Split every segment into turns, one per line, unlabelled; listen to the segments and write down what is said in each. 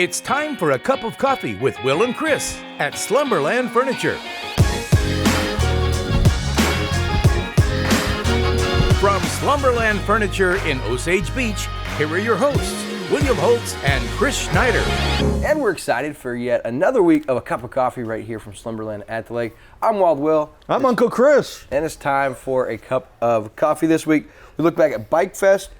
It's time for a cup of coffee with Will and Chris at Slumberland Furniture. From Slumberland Furniture in Osage Beach, here are your hosts, William Holtz and Chris Schneider.
And we're excited for yet another week of a cup of coffee right here from Slumberland at the Lake. I'm Wild Will.
I'm Uncle Chris.
And it's time for a cup of coffee this week. We look back at Bike Fest.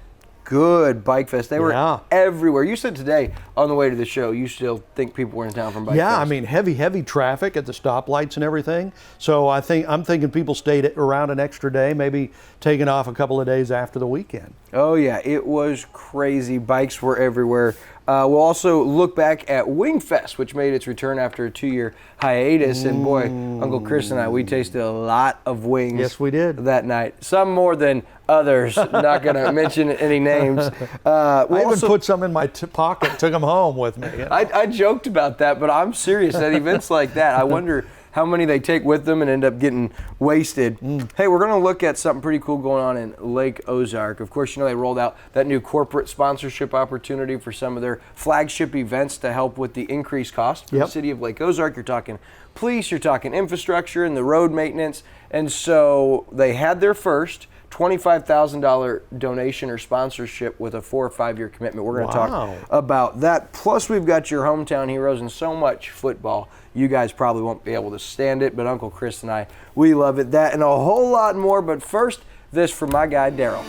Good Bike Fest. They were everywhere. You said today on the way to the show, you still think people were in town from Bike Fest.
Yeah, I mean, heavy traffic at the stoplights and everything. So I'm thinking people stayed around an extra day, maybe taking off a couple of days after the weekend.
Oh yeah, it was crazy. Bikes were everywhere. We'll also look back at Wing Fest, which made its return after a 2-year hiatus. And boy, Uncle Chris and I, we tasted a lot of wings.
Yes, we did.
That night. Some more than others. Not going to mention any names.
I even put some in my pocket, took them home with me. You know?
I joked about that, but I'm serious. At events like that, I wonder how many they take with them and end up getting wasted. Hey, we're going to look at something pretty cool going on in Lake Ozark. Of course, you know they rolled out that new corporate sponsorship opportunity for some of their flagship events to help with the increased cost for the city of Lake Ozark. You're talking police, you're talking infrastructure and the road maintenance. And so they had their first $25,000 donation or sponsorship with a 4 or 5 year commitment. We're going to talk about that. Plus, we've got your hometown heroes and so much football. You guys probably won't be able to stand it, but Uncle Chris and I, we love it. That and a whole lot more. But first, this from my guy, Daryl.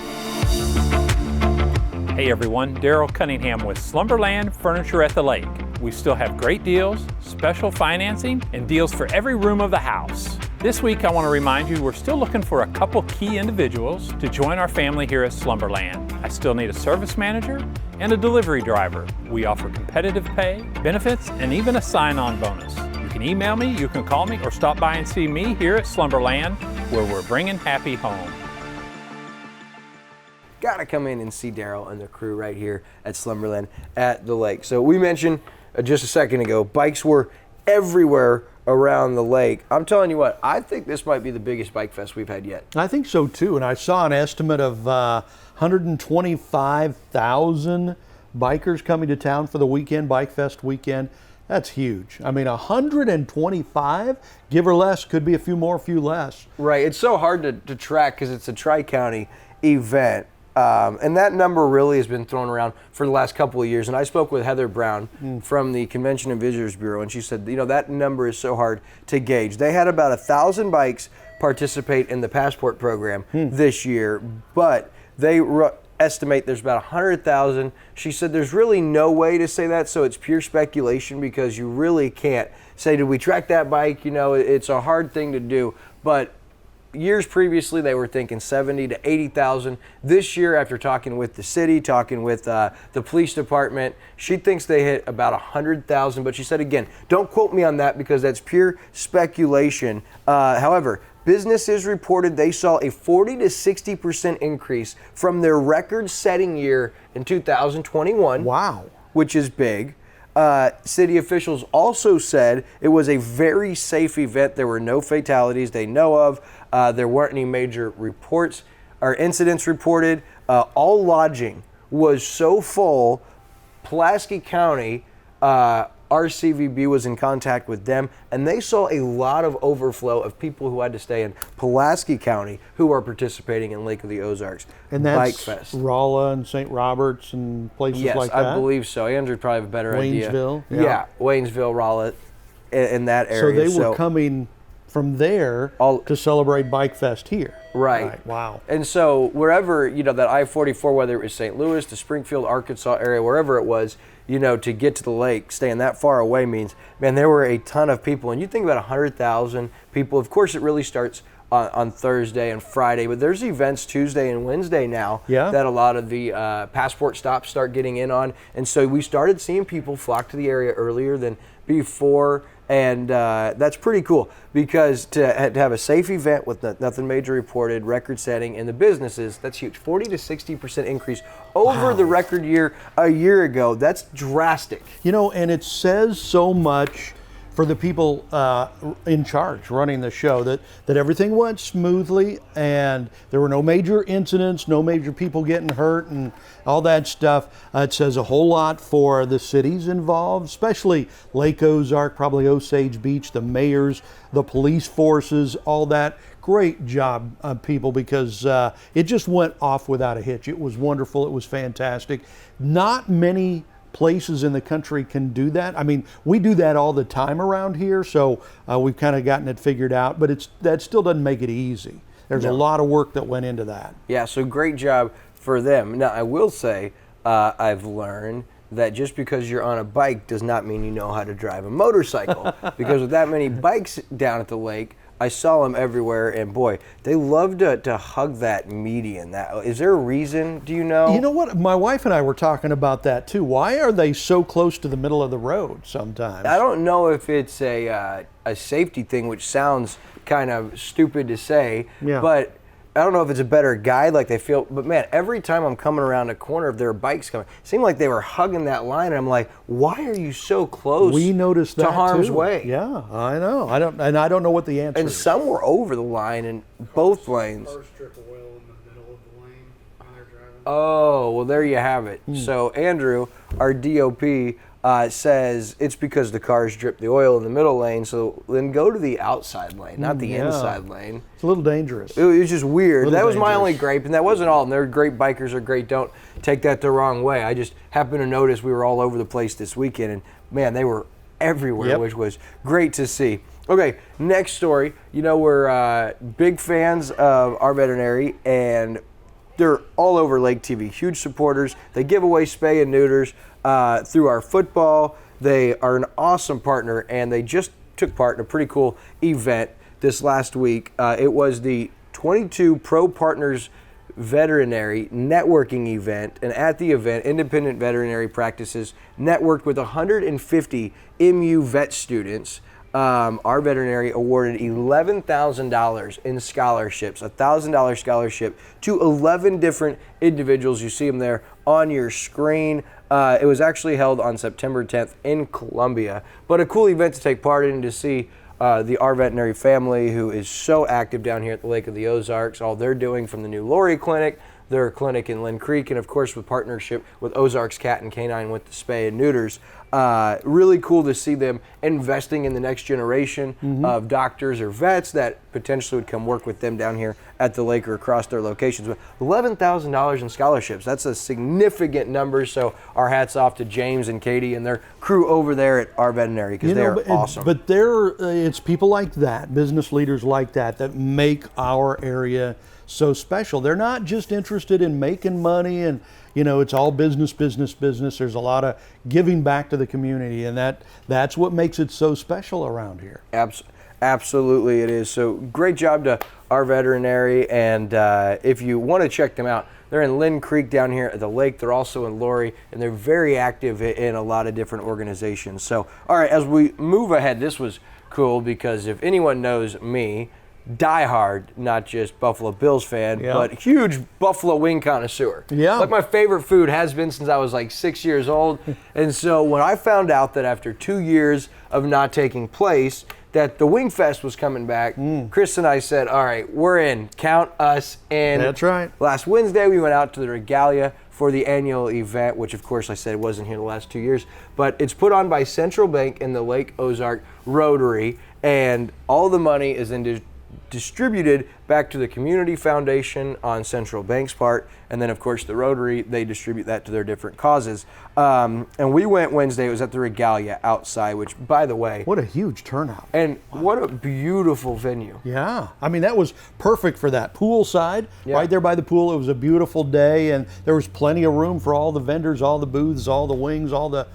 Hey everyone, Daryl Cunningham with Slumberland Furniture at the Lake. We still have great deals, special financing, and deals for every room of the house. This week I want to remind you we're still looking for a couple key individuals to join our family here at Slumberland. I still need a service manager and a delivery driver. We offer competitive pay, benefits, and even a sign-on bonus. You can email me, you can call me, or stop by and see me here at Slumberland, where we're bringing happy home.
Got to come in and see Daryl and the crew right here at Slumberland at the Lake. So we mentioned just a second ago, bikes were everywhere around the lake. I'm telling you what, I think this might be the biggest bike fest we've had yet.
I think so too, and I saw an estimate of 125,000 bikers coming to town for the weekend, Bike Fest weekend. That's huge. I mean, 125, give or less, could be a few more, a few less.
Right, it's so hard to track because it's a tri-county event. And that number really has been thrown around for the last couple of years. And I spoke with Heather Brown from the Convention and Visitors Bureau, and she said, you know, that number is so hard to gauge. They had about 1,000 bikes participate in the passport program this year, but they estimate there's about 100,000. She said there's really no way to say that, so it's pure speculation because you really can't say, did we track that bike? You know, it's a hard thing to do, but years previously, they were thinking 70 to 80,000. This year, after talking with the city, talking with the police department, she thinks they hit about 100,000. But she said, again, don't quote me on that because that's pure speculation. However, businesses reported they saw a 40 to 60% increase from their record-setting year in 2021.
Wow.
Which is big. City officials also said it was a very safe event. There were no fatalities they know of. There weren't any major reports or incidents reported. All lodging was so full, Pulaski County RCVB was in contact with them, and they saw a lot of overflow of people who had to stay in Pulaski County who are participating in Lake of the Ozarks
and that's Bike Fest. Rolla and St. Roberts and places like that?
Yes, I believe so. Andrew would probably have a better idea.
Waynesville?
Yeah, Waynesville, Rolla, in that area.
So they were coming from there to celebrate Bike Fest here.
Right.
Wow.
And so wherever, you know, that I-44, whether it was St. Louis, the Springfield, Arkansas area, wherever it was, you know, to get to the lake, staying that far away means, man, there were a ton of people. And you think about 100,000 people. Of course, it really starts on Thursday and Friday, but there's events Tuesday and Wednesday now that a lot of the passport stops start getting in on. And so we started seeing people flock to the area earlier than before. And that's pretty cool because to have a safe event with nothing major reported, record setting, and the businesses, that's huge. 40 to 60% increase over the record year a year ago. That's drastic.
You know, and it says so much for the people in charge running the show, that everything went smoothly and there were no major incidents, no major people getting hurt and all that stuff. It says a whole lot for the cities involved, especially Lake Ozark, probably Osage Beach, the mayors, the police forces, all that. Great job, people, because it just went off without a hitch. It was wonderful. It was fantastic. Not many places in the country can do that. I mean, we do that all the time around here, so we've kind of gotten it figured out, but that still doesn't make it easy. There's a lot of work that went into that.
Yeah, so great job for them. Now, I will say, I've learned that just because you're on a bike does not mean you know how to drive a motorcycle, because with that many bikes down at the lake, I saw them everywhere, and boy, they love to hug that median. Is there a reason? Do you know?
You know what? My wife and I were talking about that too. Why are they so close to the middle of the road sometimes?
I don't know if it's a safety thing, which sounds kind of stupid to say, but I don't know if it's a better guide, like they feel, but man, every time I'm coming around a corner, if there are bikes coming, it seemed like they were hugging that line, and I'm like, why are you so close
we noticed that
to harm's
too.
way?
Yeah, I know. I don't know what the answer
and
is.
some were over the line in both lanes.
Cars strip oil in the middle of the lane when they're driving.
Oh, well, there you have it. So Andrew, our DOP, says it's because the cars drip the oil in the middle lane, so then go to the outside lane, not the inside lane.
It's a little dangerous.
It was just weird. That was my
dangerous.
only gripe, and that wasn't all. And they're great bikers are great. Don't take that the wrong way. I just happened to notice we were all over the place this weekend, and man, they were everywhere, which was great to see. Okay, next story. You know, we're big fans of our veterinary, and they're all over Lake TV. Huge supporters. They give away spay and neuters through our football. They are an awesome partner, and they just took part in a pretty cool event this last week. It was the 22 Pro Partners Veterinary Networking event, and at the event, independent veterinary practices networked with 150 MU vet students. Our veterinary awarded $11,000 in scholarships, a $1,000 scholarship to 11 different individuals. You see them there on your screen. It was actually held on September 10th in Columbia, but a cool event to take part in, to see the Our Veterinary family, who is so active down here at the Lake of the Ozarks, all they're doing from the new Lori Clinic, their clinic in Lynn Creek, and of course with partnership with Ozarks Cat and Canine with the spay and neuters. Really cool to see them investing in the next generation of doctors or vets that potentially would come work with them down here at the lake or across their locations. But $11,000 in scholarships, that's a significant number. So our hats off to James and Katie and their crew over there at Our Veterinary, because they're awesome.
But it's people like that, business leaders like that make our area so special. They're not just interested in making money and, you know, it's all business. There's a lot of giving back to the community, and that's what makes it so special around here.
Absolutely it is. So great job to Our Veterinary, and if you want to check them out, they're in Lynn Creek down here at the lake. They're also in Lori, and they're very active in a lot of different organizations. So, all right, as we move ahead, this was cool because if anyone knows me, diehard, not just Buffalo Bills fan, but huge buffalo wing connoisseur.
Yeah.
Like my favorite food has been since I was like 6 years old. And so when I found out that after 2 years of not taking place, that the Wing Fest was coming back, Chris and I said, all right, we're in. Count us in.
That's right.
Last Wednesday, we went out to the Regalia for the annual event, which of course I said wasn't here the last 2 years, but it's put on by Central Bank and the Lake Ozark Rotary, and all the money is distributed back to the Community Foundation on Central Bank's part, and then of course the Rotary, they distribute that to their different causes. And we went Wednesday, it was at the Regalia outside, which by the way,
what a huge turnout.
And what a beautiful venue.
Yeah, I mean that was perfect for that. Poolside, right there by the pool. It was a beautiful day, and there was plenty of room for all the vendors, all the booths, all the wings, all the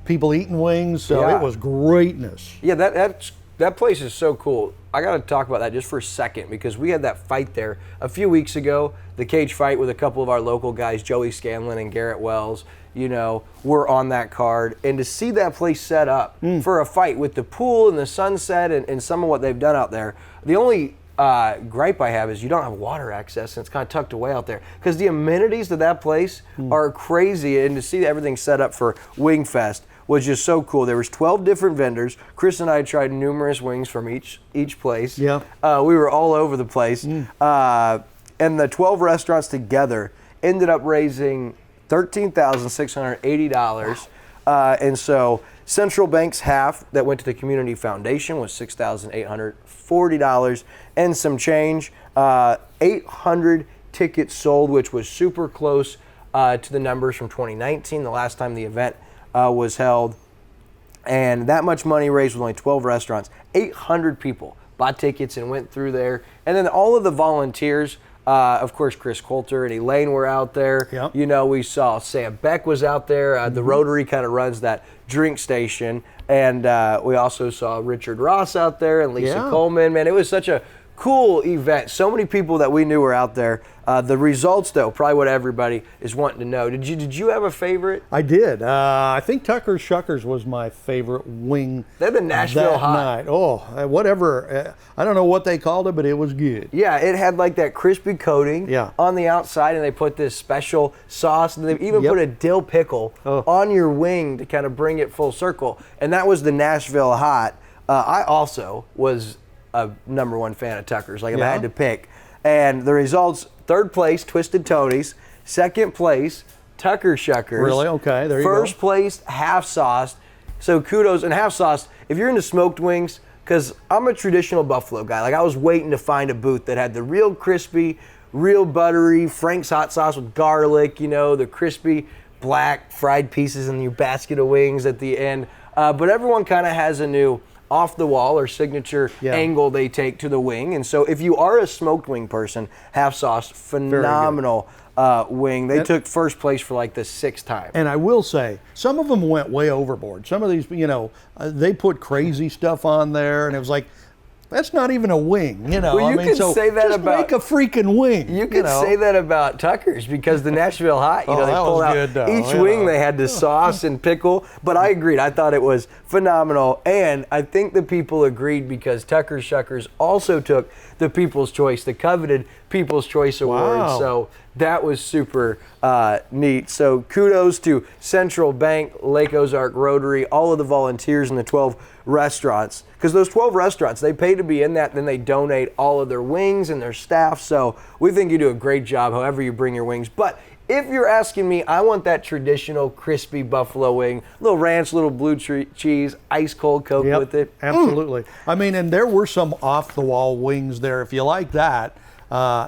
people eating wings, so it was greatness.
Yeah, that place is so cool. I got to talk about that just for a second, because we had that fight there a few weeks ago, the cage fight with a couple of our local guys, Joey Scanlon and Garrett Wells, you know, were on that card. And to see that place set up for a fight with the pool and the sunset and some of what they've done out there, the only gripe I have is you don't have water access, and it's kind of tucked away out there, because the amenities to that place are crazy, and to see everything set up for Wing Fest was just so cool. There was 12 different vendors. Chris and I tried numerous wings from each place.
Yeah.
We were all over the place. And the 12 restaurants together ended up raising $13,680. And so Central Bank's half that went to the Community Foundation was $6,840 and some change. 800 tickets sold, which was super close to the numbers from 2019, the last time the event was held. And that much money raised with only 12 restaurants. 800 people bought tickets and went through there. And then all of the volunteers, of course, Chris Coulter and Elaine were out there.
Yep.
You know, we saw Sam Beck was out there. The Rotary kind of runs that drink station. And we also saw Richard Ross out there and Lisa Coleman. Man, it was such a cool event. So many people that we knew were out there. The results, though, probably what everybody is wanting to know. Did you have a favorite?
I did. I think Tucker's Shuckers was my favorite wing.
They're the Nashville
that
Hot.
night. Oh, whatever. I don't know what they called it, but it was good.
Yeah, it had like that crispy coating on the outside, and they put this special sauce, and they even put a dill pickle on your wing to kind of bring it full circle. And that was the Nashville Hot. I also was a #1 fan of Tucker's, like if I had to pick. And the results, third place, Twisted Tony's. Second place, Tucker Shuckers.
Really? Okay, there you go.
First place, Half Sauced. So kudos, and Half Sauced, if you're into smoked wings, because I'm a traditional Buffalo guy. Like I was waiting to find a booth that had the real crispy, real buttery, Frank's hot sauce with garlic, you know, the crispy black fried pieces in your basket of wings at the end. But everyone kind of has a new off the wall or signature angle they take to the wing. And so if you are a smoked wing person, Half Sauce, phenomenal wing. They took first place for like the 6th time.
And I will say, some of them went way overboard. Some of these, you know, they put crazy stuff on there, and it was like, that's not even a wing, you know.
Well, you could say that
just
about,
make a freaking wing.
You could say that about Tucker's, because the Nashville Hot, you know, they
that
pulled
was
out
good, though,
each
you
wing.
know.
They had the sauce and pickle. But I agreed. I thought it was phenomenal, and I think the people agreed because Tucker's Shuckers also took the People's Choice, the coveted People's Choice Award.
Wow.
So that was super neat. So kudos to Central Bank, Lake Ozark Rotary, all of the volunteers in the 12 restaurants. Because those 12 restaurants, they pay to be in that, then they donate all of their wings and their staff. So we think you do a great job however you bring your wings. But if you're asking me, I want that traditional crispy buffalo wing, little ranch, little blue cheese, ice cold Coke with it.
Absolutely. I mean, and there were some off the wall wings there. If you like that,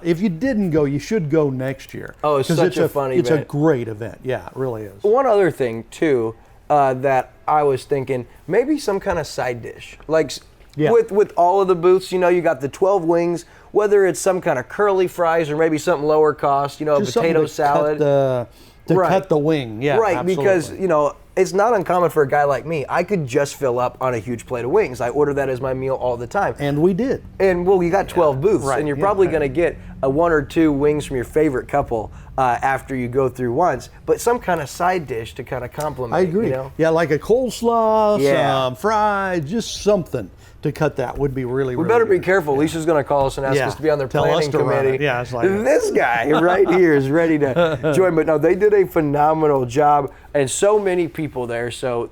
if you didn't go, you should go next year.
Oh, it's such a fun event.
It's a great event. Yeah, it really is.
One other thing too, that I was thinking, maybe some kind of side dish. Like with all of the booths, you know, you got the 12 wings, whether it's some kind of curly fries or maybe something lower cost, you know,
Just
a potato
something to
salad.
cut the wing. Yeah,
right,
absolutely.
because, you know, it's not uncommon for a guy like me. I could just fill up on a huge plate of wings. I order that as my meal all the time.
And we did.
And well, you got 12 booths,
right,
and you're probably going to get a 1 or 2 wings from your favorite couple after you go through once, but some kind of side dish to kind of complement.
I agree.
You know?
Yeah, like a coleslaw,
Yeah.
some fries, just something to cut that would be really,
We
really
better be
good.
careful. Lisa's going to call us and ask us to be on their
Tell us
planning
to run
committee.
it. Yeah, it's like
This guy right here is ready to join. But no, they did a phenomenal job, and so many people there. So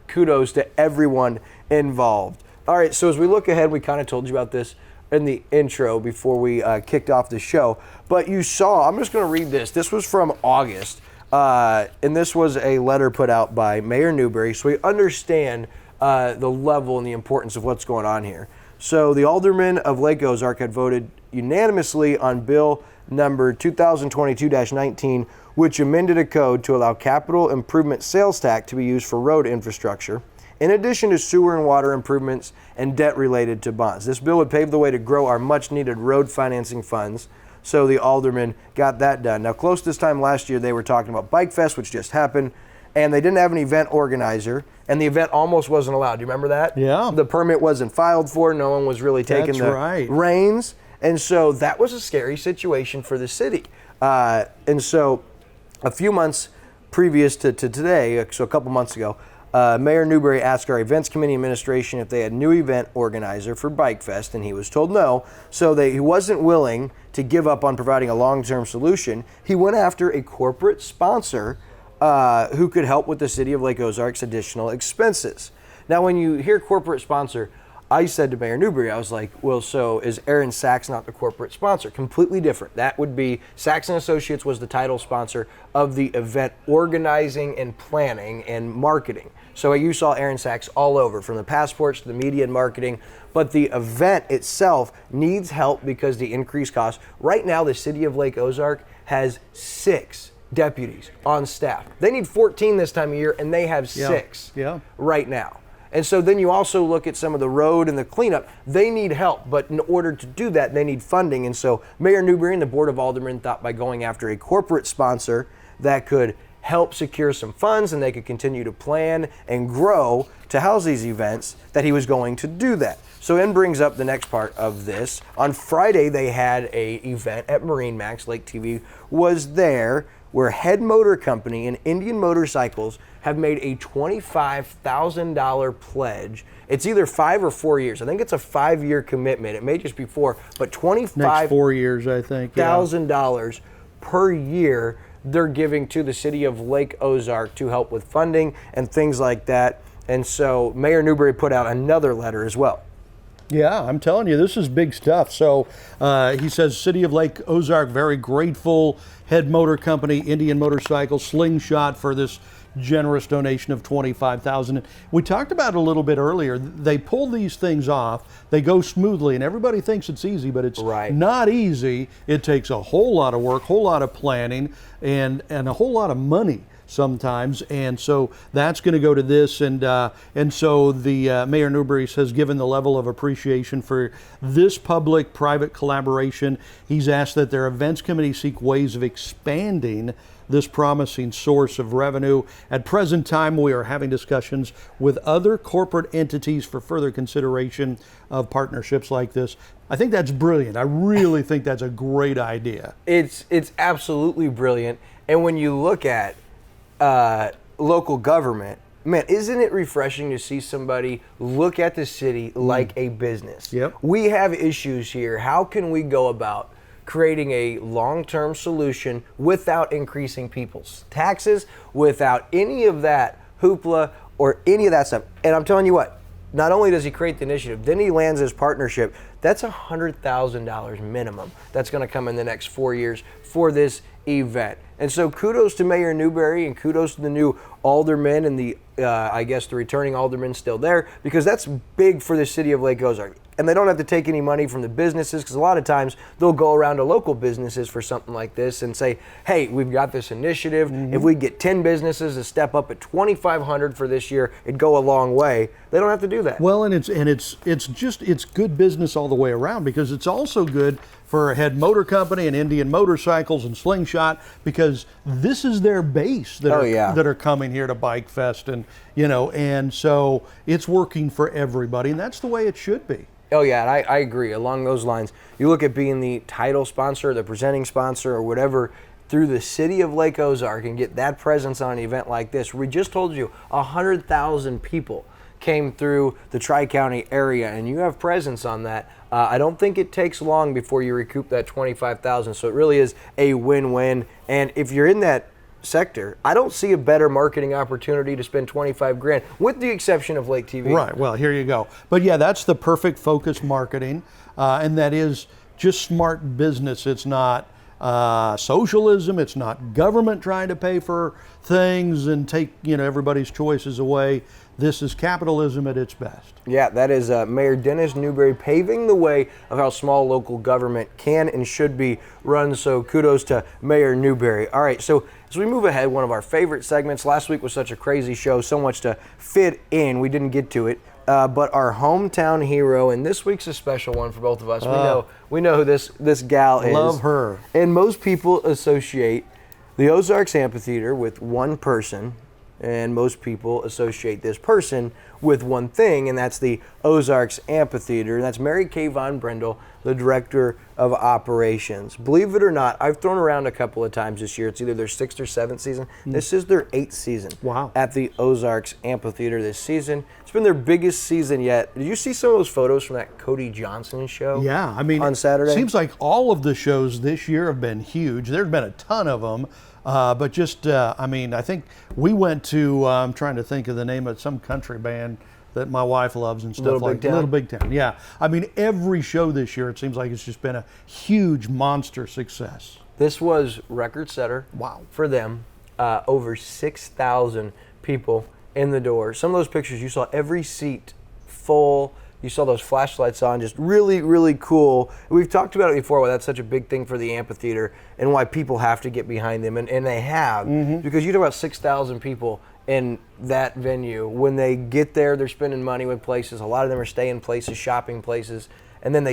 kudos to everyone involved. All right, so as we look ahead, we kind of told you about this in the intro before we kicked off the show. But you saw, I'm just going to read this. This was from August, and this was a letter put out by Mayor Newberry, so we understand the level and the importance of what's going on here. So the aldermen of Lake Ozark had voted unanimously on bill number 2022-19, which amended a code to allow capital improvement sales tax to be used for road infrastructure, in addition to sewer and water improvements and debt related to bonds. This bill would pave the way to grow our much needed road financing funds. So the aldermen got that done. Now, close this time last year, they were talking about Bike Fest, which just happened, and they didn't have an event organizer, and the event almost wasn't allowed. Do you remember that?
Yeah.
The permit wasn't filed for. No one was really taking the reins. And so that was a scary situation for the city. And so a few months previous to today, so a couple months ago, Mayor Newberry asked our events committee administration if they had a new event organizer for Bike Fest, and he was told no. So he wasn't willing to give up on providing a long-term solution. He went after a corporate sponsor who could help with the City of Lake Ozarks' additional expenses. Now, when you hear corporate sponsor, I said to Mayor Newberry, I was like, well, so is Aaron Sachs not the corporate sponsor? Completely different. That would be, Sachs & Associates was the title sponsor of the event organizing and planning and marketing. So you saw Aaron Sachs all over, from the passports to the media and marketing. But the event itself needs help because the increased costs. Right now, the City of Lake Ozark has 6 deputies on staff. They need 14 this time of year, and they have 6 right now. And so then you also look at some of the road and the cleanup. They need help, but in order to do that, they need funding. And so Mayor Newberry and the Board of Aldermen thought by going after a corporate sponsor that could help secure some funds and they could continue to plan and grow to house these events, that he was going to do that. So then brings up the next part of this. On Friday, they had a event at Marine Max. Lake TV was there, where Head Motor Company and Indian Motorcycles have made a $25,000 pledge. It's either 5 or 4 years. I think it's a 5-year commitment. It may just be 4, but
Next 4 years, I think.
$25,000 per year they're giving to the City of Lake Ozark to help with funding and things like that. And so Mayor Newberry put out another letter as well.
Yeah, I'm telling you, this is big stuff. So he says, City of Lake Ozark, very grateful. Head Motor Company, Indian Motorcycle, Slingshot for this generous donation of $25,000. We talked about it a little bit earlier. They pull these things off. They go smoothly, and everybody thinks it's easy, but it's not easy. It takes a whole lot of work, whole lot of planning, and a whole lot of money sometimes, and so that's going to go to this, and so the Mayor Newberry has given the level of appreciation for this public-private collaboration. He's asked that their events committee seek ways of expanding this promising source of revenue. At present time, we are having discussions with other corporate entities for further consideration of partnerships like this. I think that's brilliant. I really think that's a great idea.
It's absolutely brilliant, and when you look at local government, man, isn't it refreshing to see somebody look at the city like a business?
Yep.
We have issues here. How can we go about creating a long-term solution without increasing people's taxes, without any of that hoopla or any of that stuff? And I'm telling you what, not only does he create the initiative, then he lands his partnership. That's $100,000 minimum that's going to come in the next 4 years for this event. And so kudos to Mayor Newberry and kudos to the new aldermen and the, I guess the returning aldermen still there, because that's big for the City of Lake Ozark. And they don't have to take any money from the businesses, because a lot of times they'll go around to local businesses for something like this and say, hey, we've got this initiative. If we get 10 businesses to step up at $2,500 for this year, it'd go a long way. They don't have to do that.
Well, and it's good business all the way around, because it's also good for Head Motor Company and Indian Motorcycles and Slingshot, because this is their base that are coming here to Bike Fest, and and so it's working for everybody, and that's the way it should be.
Oh yeah, and I agree. Along those lines, you look at being the title sponsor, the presenting sponsor, or whatever, through the City of Lake Ozark, and get that presence on an event like this. We just told you 100,000 people came through the Tri-County area, and you have presence on that. I don't think it takes long before you recoup that $25,000. So it really is a win-win. And if you're in that sector, I don't see a better marketing opportunity to spend $25,000, with the exception of Lake TV.
Right. Well, here you go. But yeah, that's the perfect focused marketing, and that is just smart business. It's not socialism. It's not government trying to pay for things and take everybody's choices away. This is capitalism at its best. Yeah,
that is Mayor Dennis Newberry paving the way of how small local government can and should be run. So kudos to Mayor Newberry. All right, so as we move ahead, one of our favorite segments. Last week was such a crazy show, so much to fit in. We didn't get to it. But our hometown hero, and this week's a special one for both of us. We know who this gal is.
Love her.
And most people associate the Ozarks Amphitheater with one person, and most people associate this person with one thing, and that's the Ozarks Amphitheater. And that's Mary Kay Von Brendel, the Director of Operations. Believe it or not, I've thrown around a couple of times this year. It's either their 6th or 7th season. This is their 8th season at the Ozarks Amphitheater this season. It's been their biggest season yet. Did you see some of those photos from that Cody Johnson show?
Yeah, I mean,
on Saturday?
It seems like all of the shows this year have been huge. There's been a ton of them. But just, I think we went to, I'm trying to think of the name of some country band that my wife loves and stuff
Little
like
Big Town?
Little Big Town, yeah. I mean, every show this year, it seems like it's just been a huge monster success.
This was record setter.
Wow.
For them. Over 6,000 people in the door. Some of those pictures, you saw every seat full. You saw those flashlights on, just really, really cool. We've talked about it before, why that's such a big thing for the amphitheater and why people have to get behind them, and they have, because you talk about 6,000 people in that venue. When they get there, they're spending money with places. A lot of them are staying places, shopping places, and then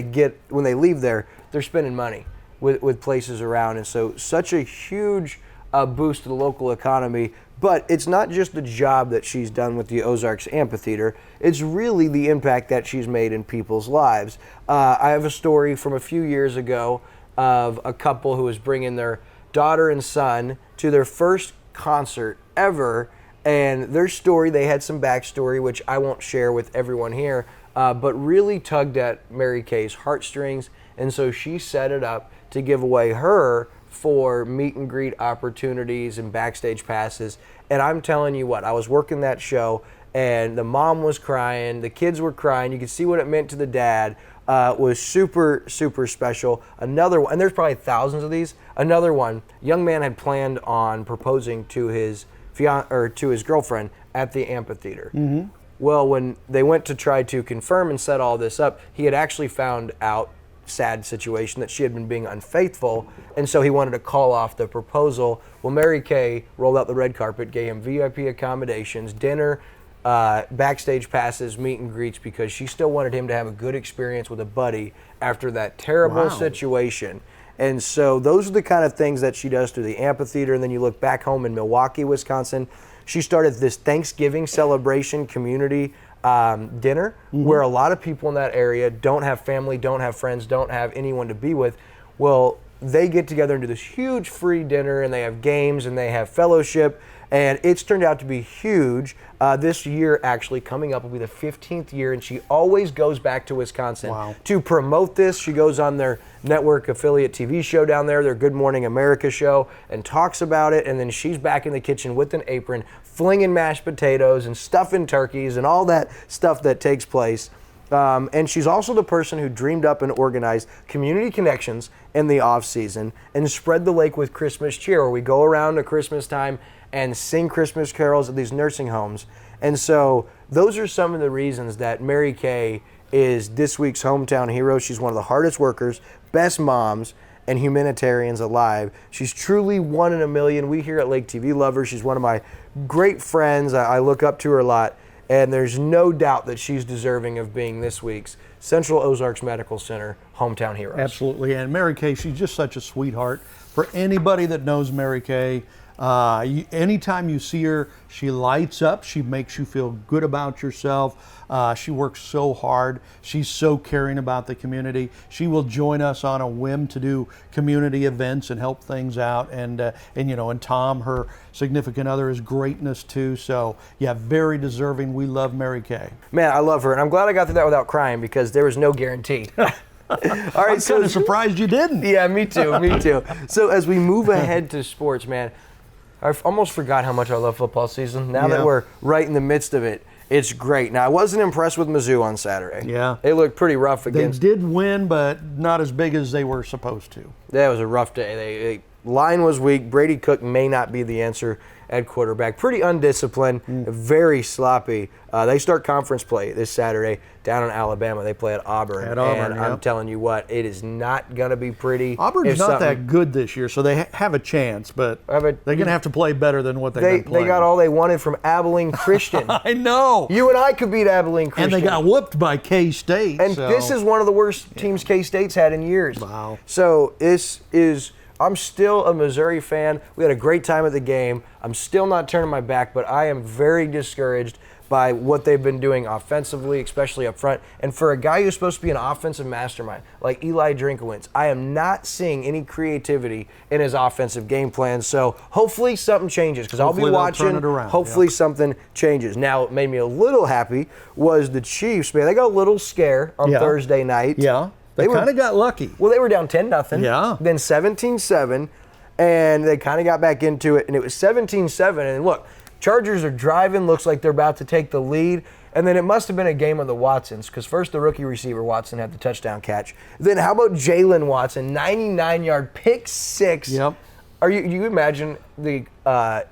when they leave there, they're spending money with places around. And so such a huge boost to the local economy. But it's not just the job that she's done with the Ozarks Amphitheater. It's really the impact that she's made in people's lives. I have a story from a few years ago of a couple who was bringing their daughter and son to their first concert ever. And their story, they had some backstory, which I won't share with everyone here, but really tugged at Mary Kay's heartstrings. And so she set it up to give away her for meet and greet opportunities and backstage passes. And I'm telling you what, I was working that show and the mom was crying, the kids were crying, you could see what it meant to the dad. Was super, super special. Another one, and there's probably thousands of these, another one, young man had planned on proposing to his girlfriend at the amphitheater. Well, when they went to try to confirm and set all this up, he had actually found out, sad situation, that she had been being unfaithful, and so he wanted to call off the proposal. Well, Mary Kay rolled out the red carpet, gave him VIP accommodations, dinner, backstage passes, meet and greets, because she still wanted him to have a good experience with a buddy after that terrible situation. And so those are the kind of things that she does through the amphitheater. And then you look back home in Milwaukee, Wisconsin, she started this Thanksgiving celebration community dinner where a lot of people in that area don't have family, don't have friends, don't have anyone to be with. Well, they get together and do this huge free dinner, and they have games and they have fellowship, and it's turned out to be huge. This year, actually, coming up will be the 15th year, and she always goes back to Wisconsin to promote this. She goes on their network affiliate TV show down there, their Good Morning America show, and talks about it, and then she's back in the kitchen with an apron, flinging mashed potatoes and stuffing turkeys and all that stuff that takes place. And she's also the person who dreamed up and organized Community Connections in the off season and Spread the Lake with Christmas Cheer, where we go around at Christmas time and sing Christmas carols at these nursing homes. And so those are some of the reasons that Mary Kay is this week's hometown hero. She's one of the hardest workers, best moms, and humanitarians alive. She's truly one in a million. We here at Lake TV love her. She's one of my great friends. I look up to her a lot. And there's no doubt that she's deserving of being this week's Central Ozarks Medical Center hometown hero.
Absolutely. And Mary Kay, she's just such a sweetheart. For anybody that knows Mary Kay, anytime you see her, she lights up. She makes you feel good about yourself. She works so hard. She's so caring about the community. She will join us on a whim to do community events and help things out. And Tom, her significant other, is greatness too. So yeah, very deserving. We love Mary Kay.
Man, I love her, and I'm glad I got through that without crying, because there was no guarantee. All right,
I'm kind of surprised you didn't.
Yeah, me too, me too. So as we move ahead to sports, man, I almost forgot how much I love football season. Now that we're right in the midst of it, it's great. Now, I wasn't impressed with Mizzou on Saturday.
Yeah.
They looked pretty rough against.
They did win, but not as big as they were supposed to.
That was a rough day. Line was weak. Brady Cook may not be the answer at quarterback. Pretty undisciplined, very sloppy. They start conference play this Saturday down in Alabama. They play at Auburn. And I'm telling you what, it is not going to be pretty.
Auburn's not that good this year, so they have a chance, but they're going to have to play better than what they've been playing.
They got all they wanted from Abilene Christian.
I know.
You and I could beat Abilene Christian.
And they got whooped by K-State.
And this is one of the worst teams K-State's had in years.
Wow.
So this is... I'm still a Missouri fan. We had a great time at the game. I'm still not turning my back, but I am very discouraged by what they've been doing offensively, especially up front. And for a guy who's supposed to be an offensive mastermind like Eli Drinkowitz, I am not seeing any creativity in his offensive game plan. So hopefully something changes, because I'll be watching.
Turn it around.
Hopefully something changes. Now, what made me a little happy was the Chiefs, man. They got a little scare on Thursday night.
Yeah. They kind of got lucky.
Well, they were down 10-0.
Yeah.
Then 17-7. and they kind of got back into it, and it was 17-7. And look, Chargers are driving, looks like they're about to take the lead. And then it must have been a game of the Watsons, because first the rookie receiver Watson had the touchdown catch. Then how about Jalen Watson, 99-yard pick six?
Yep.
Do you imagine the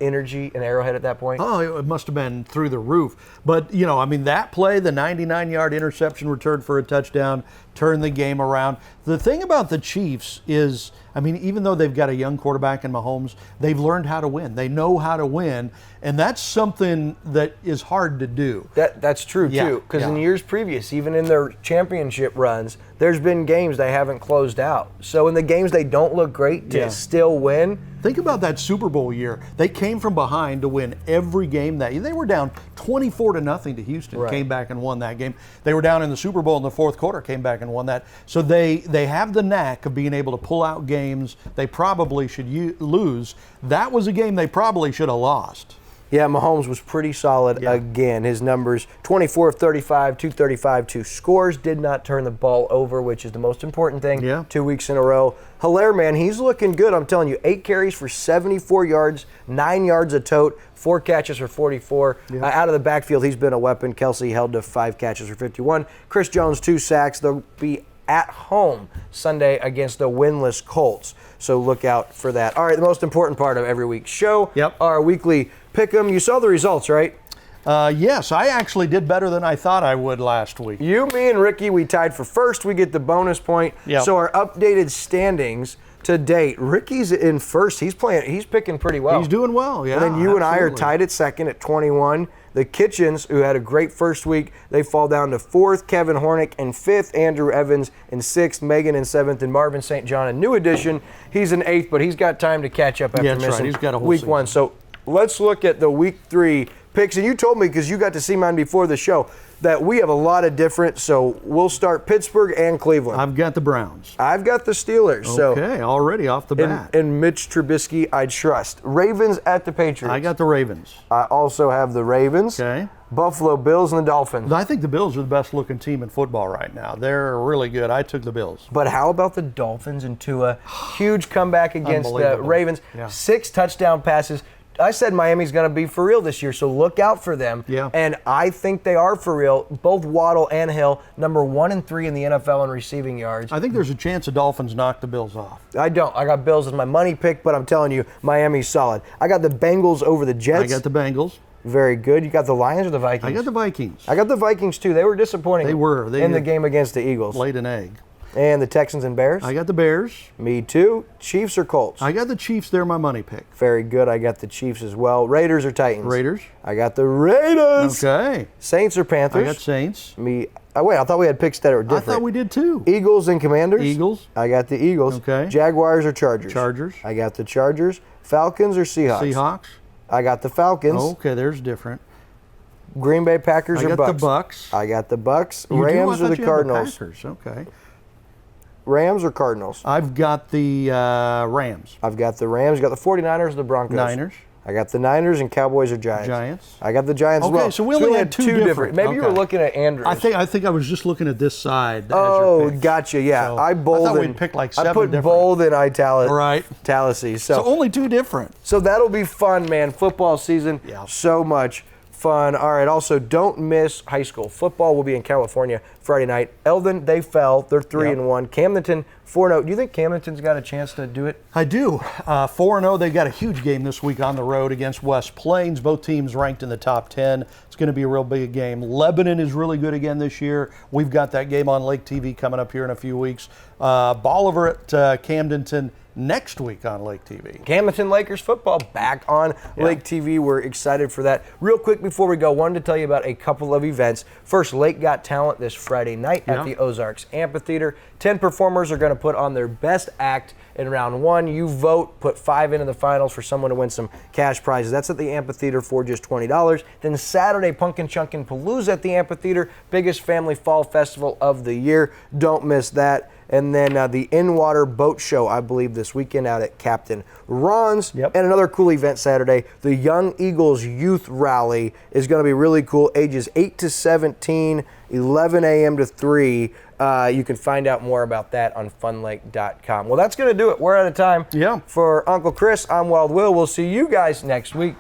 energy in Arrowhead at that point?
Oh, it must have been through the roof. But, that play, the 99-yard interception return for a touchdown, turned the game around. The thing about the Chiefs is, even though they've got a young quarterback in Mahomes, they've learned how to win. They know how to win, and that's something that is hard to do.
That's true, too, because in years previous, even in their championship runs, there's been games they haven't closed out. So in the games they don't look great, to still win.
Think about that Super Bowl year. They came from behind to win every game that year. They were down 24-0 to Houston, came back and won that game. They were down in the Super Bowl in the fourth quarter, came back and won that. So they have the knack of being able to pull out games they probably should lose. That was a game they probably should have lost.
Yeah, Mahomes was pretty solid again. His numbers, 24 of 35, 235, 2 scores, did not turn the ball over, which is the most important thing. 2 weeks in a row. Hilaire, man, he's looking good. I'm telling you, 8 carries for 74 yards, 9 yards a tote, 4 catches for 44. Out of the backfield, he's been a weapon. Kelsey held to 5 catches for 51. Chris Jones, 2 sacks. They'll be at home Sunday against the winless Colts. So look out for that. All right, the most important part of every week's show, our weekly Pick'em. You saw the results, right?
Yes, I actually did better than I thought I would last week.
You, me, and Ricky, we tied for first. We get the bonus point. So our updated standings to date, Ricky's in first. He's picking pretty well.
He's doing well, yeah.
And then you and I are tied at second at 21. The Kitchens, who had a great first week, they fall down to fourth. Kevin Hornick in fifth. Andrew Evans in sixth. Megan in seventh. And Marvin St. John in new addition. He's in eighth, but he's got time to catch up after missing
He's got a whole
week
season.
one. So let's look at the week 3 picks. And you told me, because you got to see mine before the show, that we have a lot of different. So we'll start Pittsburgh and Cleveland.
I've got the Browns.
I've got the Steelers.
Okay, already off the bat.
And Mitch Trubisky, I trust. Ravens at the Patriots.
I got the Ravens.
I also have the Ravens.
Okay.
Buffalo Bills and the Dolphins.
I think the Bills are the best looking team in football right now. They're really good. I took the Bills.
But how about the Dolphins and Tua? Huge comeback against the Ravens. 6 touchdown passes. I said Miami's going to be for real this year, so look out for them. And I think they are for real. Both Waddle and Hill, number 1 and 3 in the NFL in receiving yards.
I think there's a chance the Dolphins knock the Bills off.
I don't. I got Bills as my money pick, but I'm telling you, Miami's solid. I got the Bengals over the Jets.
I got the Bengals.
Very good. You got the Lions or the Vikings?
I got the Vikings.
I got the Vikings, too. They were disappointing.
They were.
In the game against the Eagles.
Laid an egg.
And the Texans and Bears?
I got the Bears.
Me too. Chiefs or Colts?
I got the Chiefs. They're my money pick.
Very good. I got the Chiefs as well. Raiders or Titans?
Raiders.
I got the Raiders.
Okay.
Saints or Panthers?
I got Saints.
Wait, I thought we had picks that were different.
I thought we did too.
Eagles and Commanders?
Eagles.
I got the Eagles.
Okay.
Jaguars or Chargers?
Chargers.
I got the Chargers. Falcons or Seahawks?
Seahawks.
I got the Falcons.
Okay, there's different.
Green Bay Packers or Bucks?
I got the Bucks.
I got the Bucks.
You
Rams
do? I
or
thought
the
you had
Cardinals?
The Packers. Okay.
Rams or Cardinals?
I've got the Rams.
I've got the Rams. You got the 49ers or the Broncos?
Niners.
I got the Niners and Cowboys or Giants.
Giants.
I got the Giants as well.
Okay, so we only had two different.
Maybe you were looking at Andrews.
I think I was just looking at this side.
Oh, gotcha. Yeah,
so
I bold.
I thought
and,
we'd pick like 7
I put
different.
bold and italic.
Right.
Italices.
So only 2 different.
So that'll be fun, man. Football season.
Yeah.
So much fun. All right. Also, don't miss high school football. Will be in California Friday night. Eldon, they fell. They're 3-1. Camdenton 4-0. Do you think Camdenton's got a chance to do it?
I do. 4-0. They got a huge game this week on the road against West Plains. Both teams ranked in the top 10. It's going to be a real big game. Lebanon is really good again this year. We've got that game on Lake TV coming up here in a few weeks. Bolivar at Camdenton next week on Lake TV.
Camdenton Lakers football back on Lake TV. We're excited for that. Real quick before we go, wanted to tell you about a couple of events. First, Lake Got Talent this Friday night at the Ozarks Amphitheater. 10 performers are going to put on their best act in round 1. You vote, put 5 into the finals for someone to win some cash prizes. That's at the amphitheater for just $20. Then Saturday, Pumpkin Chunkin' Palooza at the amphitheater, biggest family fall festival of the year. Don't miss that. And then the in-water boat show, I believe, this weekend out at Captain Ron's. And another cool event Saturday, the Young Eagles Youth Rally is going to be really cool. Ages 8 to 17, 11 a.m. to 3. You can find out more about that on funlake.com. Well, that's going to do it. We're out of time.
Yeah.
For Uncle Chris, I'm Wild Will. We'll see you guys next week.